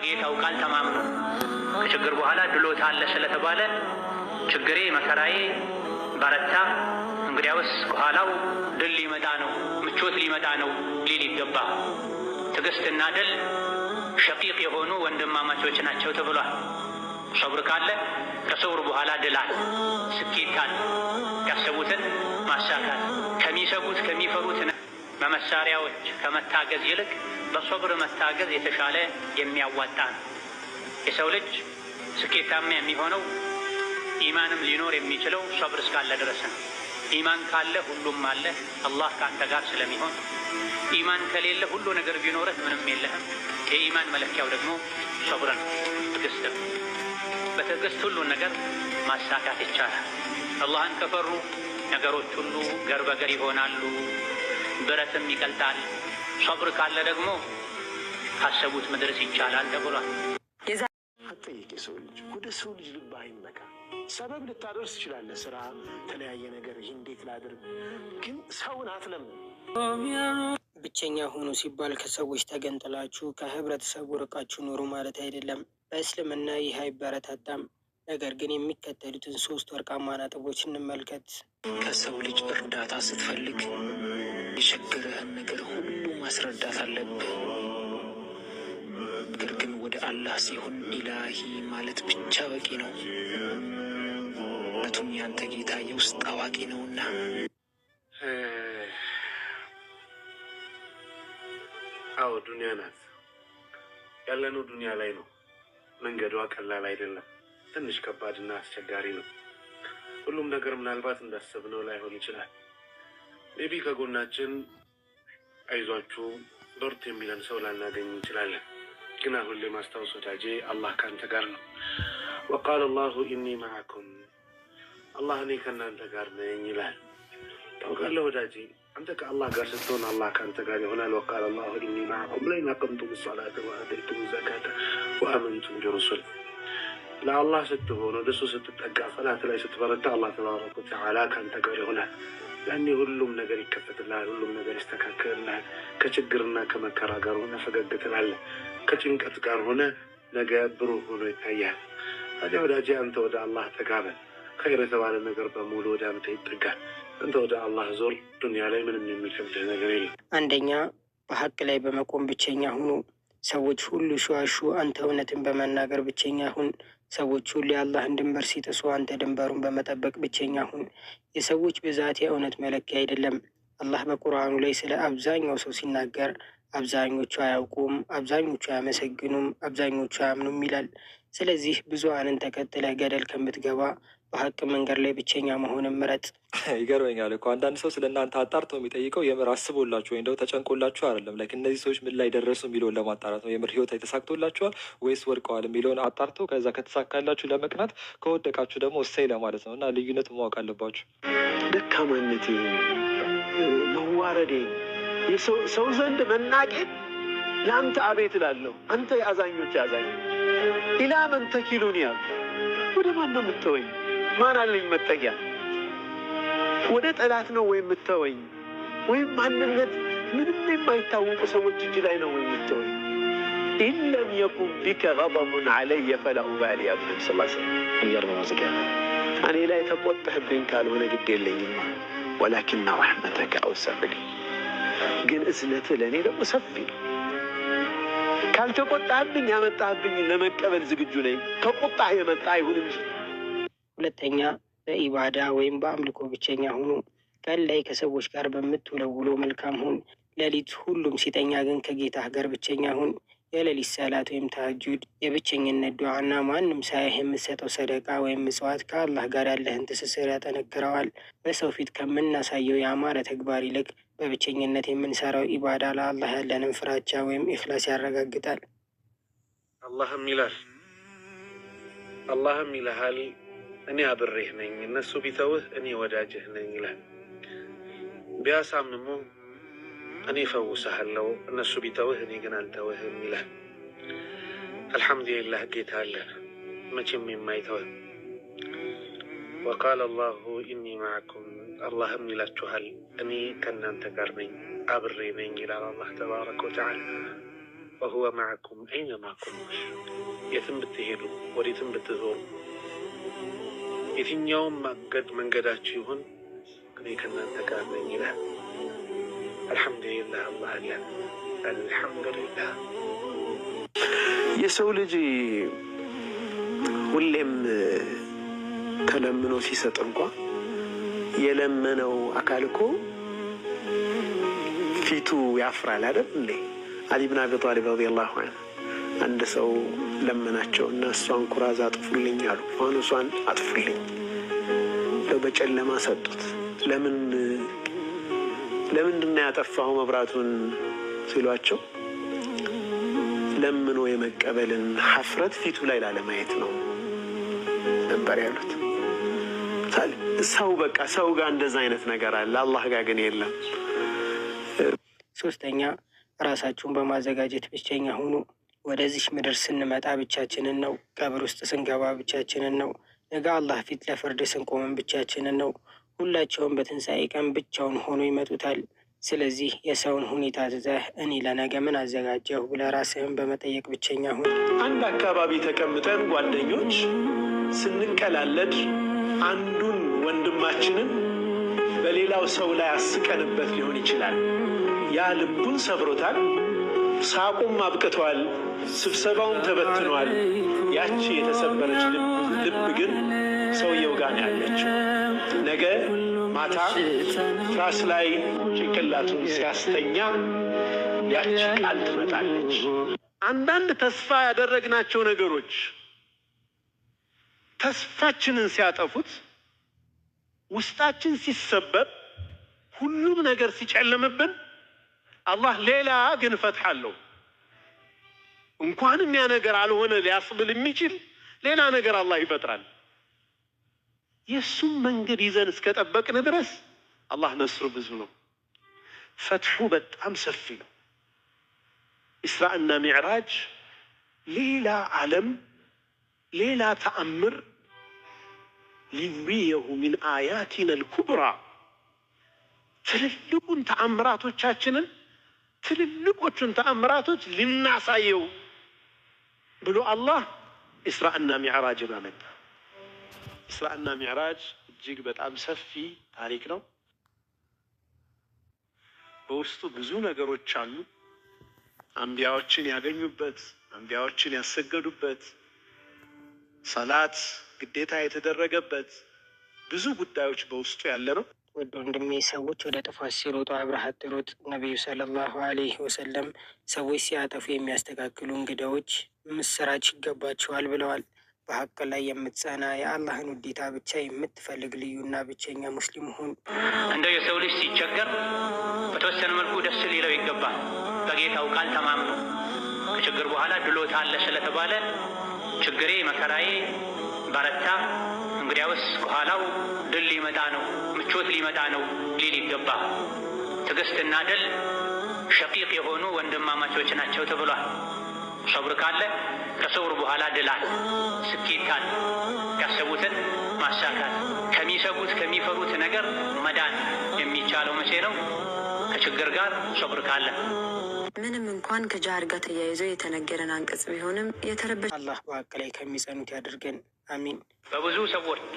ጌታው ቃል ተማምኖ ከችግር በኋላ ድሎት አለ ስለተባለ ችግሬ መከራዬ በረታ፣ እንግዲያውስ በኋላው ድል ሊመጣ ነው፣ ምቾት ሊመጣ ነው ሊል ይገባ። ትዕግስትና ድል ሸቂቅ የሆኑ ወንድማማቾች ናቸው ተብሏል። ሶብር ካለ ከሶብር በኋላ ድል አለ፣ ስኬት አለ። ያሰቡትን ማሳካት ከሚሰጉት ከሚፈሩት በመሳሪያዎች ከመታገዝ ይልቅ በሶብር መታገዝ የተሻለ የሚያዋጣ ነው። የሰው ልጅ ስኬታማ የሚሆነው ኢማንም ሊኖር የሚችለው ሶብር እስካለ ድረስ ነው። ኢማን ካለ ሁሉም አለ፣ አላህ ከአንተ ጋር ስለሚሆን። ኢማን ከሌለ ሁሉ ነገር ቢኖርህ ምንም የለህም። የኢማን መለኪያው ደግሞ ሶብር ነው፣ ትዕግስት ነው። በትዕግስት ሁሉን ነገር ማሳካት ይቻላል። አላህን ከፈሩ ነገሮች ሁሉ ገር በገር ይሆናሉ፣ ብረትም ይቀልጣል። ሶብር ካለ ደግሞ ካሰቡት መድረስ ይቻላል ተብሏል። አትጠይቅ። የሰው ልጅ ወደ ሰው ልጅ ልብ አይመካ። ሰበብ ልታደርስ ትችላለህ፣ ስራ፣ የተለያየ ነገር። ይህ እንዴት ላድርግ ግን ሰውን አትለምን። ብቸኛ ሁኑ ሲባል ከሰዎች ተገንጥላችሁ ከህብረተሰቡ ርቃችሁ ኑሩ ማለት አይደለም። በእስልምና ይህ አይበረታታም። ነገር ግን የሚከተሉትን 3 ወርቃማ ነጥቦች እንመልከት። ከሰው ልጅ እርዳታ ስትፈልግ የቸገረህን ነገር ሁሉ ማስረዳት አለብህ። ነገር ግን ወደ አላህ ሲሆን ኢላሂ ማለት ብቻ በቂ ነው። ምክንያቱም ያንተ ጌታ የውስጥ አዋቂ ነውና። አዎ ዱንያ ናት። ያለነው ዱንያ ላይ ነው። መንገዷ ቀላል አይደለም። ትንሽ ከባድና አስቸጋሪ ነው። ሁሉም ነገር ምናልባት እንዳሰብነው ላይሆን ይችላል። ሜቢ ከጎናችን አይዟችሁ በርቱ የሚለን ሰው ላናገኝ እንችላለን። ግን አሁን ላይ ማስታወስ ወዳጄ አላህ ከአንተ ጋር ነው። ወቃለ አላሁ ኢኒ መዓኩም፣ አላህ እኔ ከእናንተ ጋር ነኝ ይላል። ታውቃለህ ወዳጄ፣ አንተ ከአላህ ጋር ስትሆን አላህ ከአንተ ጋር ይሆናል። ወቃለ አላሁ ኢኒ መዓኩም ለኢን አቀምቱም ሰላተ ወአተይቱም ዘካተ ወአመንቱም ቢሩሱሊ። ለአላህ ስትሆን ወደ እሱ ስትጠጋ ሰላት ላይ ስትበረታ አላህ ተባረከ ወተዓላ ከአንተ ጋር ይሆናል። ያኔ ሁሉም ነገር ይከፈትልሃል፣ ሁሉም ነገር ይስተካከልልሃል። ከችግርና ከመከራ ጋር ሆነ ፈገግ ትላለህ፣ ከጭንቀት ጋር ሆነ ነገ ብሩህ ሆኖ ይታያል። ታዲያ ወዳጄ አንተ ወደ አላህ ተጋበል። ኸይር የተባለ ነገር በሙሉ ወደ አንተ ይጠጋል። አንተ ወደ አላህ ዞር። ዱንያ ላይ ምንም የሚከብድህ ነገር የለም። አንደኛ፣ በሀቅ ላይ በመቆም ብቸኛ ሁኑ። ሰዎች ሁሉ ሸዋሹ፣ አንተ እውነትን በመናገር ብቸኛ ሁን። ሰዎች ሁሉ የአላህን ድንበር ሲጥሱ፣ አንተ ድንበሩን በመጠበቅ ብቸኛ ሁን። የሰዎች ብዛት የእውነት መለኪያ አይደለም። አላህ በቁርአኑ ላይ ስለ አብዛኛው ሰው ሲናገር አብዛኞቹ አያውቁም፣ አብዛኞቹ አያመሰግኑም፣ አብዛኞቹ አያምኑም ይላል። ስለዚህ ብዙሃንን ተከትለህ ገደል ከምትገባ በሀቅ መንገድ ላይ ብቸኛ መሆንን ምረጥ። ይገርመኛል እኮ አንዳንድ ሰው ስለ እናንተ አጣርቶ የሚጠይቀው የምር አስቦላችሁ ወይም ደግሞ ተጨንቆላችሁ አይደለም። ላይክ እነዚህ ሰዎች ምን ላይ ደረሱ የሚለውን ለማጣራት ነው። የምር ህይወት ተሳክቶላችኋል ወይስ ወድቀዋል የሚለውን አጣርቶ ከዛ ከተሳካላችሁ ለመቅናት፣ ከወደቃችሁ ደግሞ እሰይ ለማለት ነው። እና ልዩነቱ ማወቅ አለባችሁ። ደካማነቴ፣ መዋረዴ፣ ሰው ዘንድ መናቄ ለአንተ አቤት እላለሁ። አንተ የአዛኞች አዛኝ ኢላ መን ተኪሉን ያሉ ወደ ማን ነው የምትተወኝ? ማን አለኝ መጠጊያ? ወደ ጠላት ነው ወይ የምትተወኝ? ወይም ማንነት ምንም የማይታወቁ ሰዎች እጅ ላይ ነው ወይ የምትተወኝ? ኢለም የኩን ቢከ ገضቡን ዐለየ ፈላ ኡባሊ ያ ነቢ ስ ሰለም እያርበ ማዘጊያ እኔ ላይ ተቆጥህብኝ ካልሆነ ግድ የለኝም። ወላኪና ረሕመተከ አውሰዕ ሊ፣ ግን እዝነትህ ለእኔ ደግሞ ሰፊ ነው። ካልተቆጣህብኝ ያመጣህብኝ ለመቀበል ዝግጁ ነኝ። ከቁጣህ የመጣ አይሁን እንጂ። ሁለተኛ፣ በኢባዳ ወይም በአምልኮ ብቸኛ ሁኑ። ቀን ላይ ከሰዎች ጋር በምትውለው ውሎ መልካም ሁን። ሌሊት ሁሉም ሲተኛ ግን ከጌታህ ጋር ብቸኛ ሁን። የሌሊት ሰላት ወይም ተሐጁድ፣ የብቸኝነት ዱዓና ማንም ሳያህ የምትሰጠው ሰደቃ ወይም ምጽዋት ከአላህ ጋር ያለህን ትስስር ያጠነክረዋል። በሰው ፊት ከምናሳየው የአማረ ተግባር ይልቅ በብቸኝነት የምንሰራው ኢባዳ ለአላህ ያለንን ፍራቻ ወይም ኢኽላስ ያረጋግጣል። አላህም ይልሃል እኔ አብሬህ ነኝ፣ እነሱ ቢተውህ እኔ ወዳጅህ ነኝ ይላል። ቢያሳምሙ እኔ ፈውስሃለሁ፣ እነሱ ቢተውህ እኔ ግን አልተውህም ይላል። አልሐምዱሊላህ ጌታ አለን መቼም የማይተውህ። ወቃለ አላሁ ኢኒ መዓኩም፣ አላህም ይላችኋል እኔ ከእናንተ ጋር ነኝ፣ አብሬ ነኝ ይላል አላህ ተባረከ ወተዓላ። ወሁወ መዐኩም አይነማ ኩንቱም፣ የትም ብትሄዱ ወዴትም ብትዞሩ የትኛውም መንገዳችሁ ይሁን እኔ ከእናንተ ጋር ነኝ ይላል። አልሐምዱሊላህ አላህ አለ። አልሐምዱሊላህ። የሰው ልጅ ሁሌም ተለምኖ ሲሰጥ እንኳ የለመነው አካል እኮ ፊቱ ያፍራል አይደል እንዴ? አሊ ብን አቢ ጣሊብ ረዲየላሁ ዐንሁ አንድ ሰው ለመናቸው እና እሷን ኩራዝ አጥፉልኝ አሉ። ፋኑሷን አጥፉልኝ በጨለማ ሰጡት። ለምንድን ነው ያጠፋው መብራቱን ሲሏቸው ለምኖ የመቀበልን ሐፍረት ፊቱ ላይ ላለማየት ነው ነበር ያሉት። ሰው ጋር እንደዛ አይነት ነገር አለ፣ አላህ ጋር ግን የለም። ሶስተኛ ራሳችሁን በማዘጋጀት ብቸኛ ሁኑ። ወደዚህ ምድር ስንመጣ ብቻችንን ነው። ቀብር ውስጥ ስንገባ ብቻችንን ነው። ነገ አላህ ፊት ለፍርድ ስንቆምን ብቻችንን ነው። ሁላቸውም በትንሣኤ ቀን ብቻውን ሆኖ ይመጡታል። ስለዚህ የሰውን ሁኔታ ትተህ እኔ ለነገ ምን አዘጋጀሁ ብለህ ራስህን በመጠየቅ ብቸኛ ሁን። አንድ አካባቢ ተቀምጠን ጓደኞች ስንቀላለድ አንዱን ወንድማችንን በሌላው ሰው ላይ አስቀንበት ሊሆን ይችላል። ያ ልቡን ሰብሮታል። ሳቁም አብቅተዋል። ስብሰባውም ተበትኗል። ያቺ የተሰበረች ልብ ግን ሰውየው ጋር ነው ያለችው። ነገ ማታ ትራስ ላይ ጭንቅላቱን ሲያስተኛ ያቺ ቃል ትመጣለች። አንዳንድ ተስፋ ያደረግናቸው ነገሮች ተስፋችንን ሲያጠፉት፣ ውስጣችን ሲሰበር፣ ሁሉም ነገር ሲጨልምብን አላህ ሌላ ግን ፈትሕ አለው። እንኳንም ያ ነገር አልሆነ ሊያስብል የሚችል ሌላ ነገር አላህ ይፈጥራል። የእሱም መንገድ ይዘን እስከጠበቅን ድረስ አላህ ነስሩ ብዙ ነው። ፈትሑ በጣም ሰፊ ነው። ኢስራእና ሚዕራጅ ሌላ ዓለም፣ ሌላ ተአምር ሊኑሪየሁ ሚን አያቲና አልኩብራ፣ ትልልቁን ተአምራቶቻችንን ትልልቆቹን ተአምራቶች ልናሳየው ብሎ አላህ ኢስራእና ሚዕራጅን አመጣ። ኢስራእና ሚዕራጅ እጅግ በጣም ሰፊ ታሪክ ነው። በውስጡ ብዙ ነገሮች አሉ። አንቢያዎችን ያገኙበት፣ አንቢያዎችን ያሰገዱበት፣ ሰላት ግዴታ የተደረገበት ብዙ ጉዳዮች በውስጡ ያለ ነው። ውድ ወንድሜ፣ ሰዎች ወደ ጥፋት ሲሮጡ አብረህ አትሩጥ። ነቢዩ ሰለላሁ ዐለይሂ ወሰለም ሰዎች ሲያጠፉ የሚያስተካክሉ እንግዳዎች ምስራች ይገባቸዋል ብለዋል። በሀቅ ላይ የምትጸና የአላህን ውዴታ ብቻ የምትፈልግ ልዩና ብቸኛ ሙስሊም ሁን። እንደው የሰው ልጅ ሲቸገር በተወሰነ መልኩ ደስ ሊለው ይገባል። በጌታው ቃል ተማምኖ ከችግር በኋላ ድሎት አለ ስለተባለ ችግሬ መከራዬ በረታ፣ እንግዲያውስ ከኋላው ድል ሊመጣ ነው፣ ምቾት ሊመጣ ነው ሊል ይገባ። ትዕግስትና ድል ሸቂቅ የሆኑ ወንድማማቾች ናቸው ተብሏል። ሰብር ካለ ከሰብር በኋላ ድል አለ፣ ስኬት አለ። ያሰቡትን ማሳካት፣ ከሚሰጉት ከሚፈሩት ነገር መዳን የሚቻለው መቼ ነው? ከችግር ጋር ሰብር ካለ። ምንም እንኳን ከጃሃድ ጋር ተያይዞ የተነገረን አንቀጽ ቢሆንም የተረበሸ አላህ በሀቅ ላይ ከሚጸኑት ያድርገን። አሚን። በብዙ ሰዎች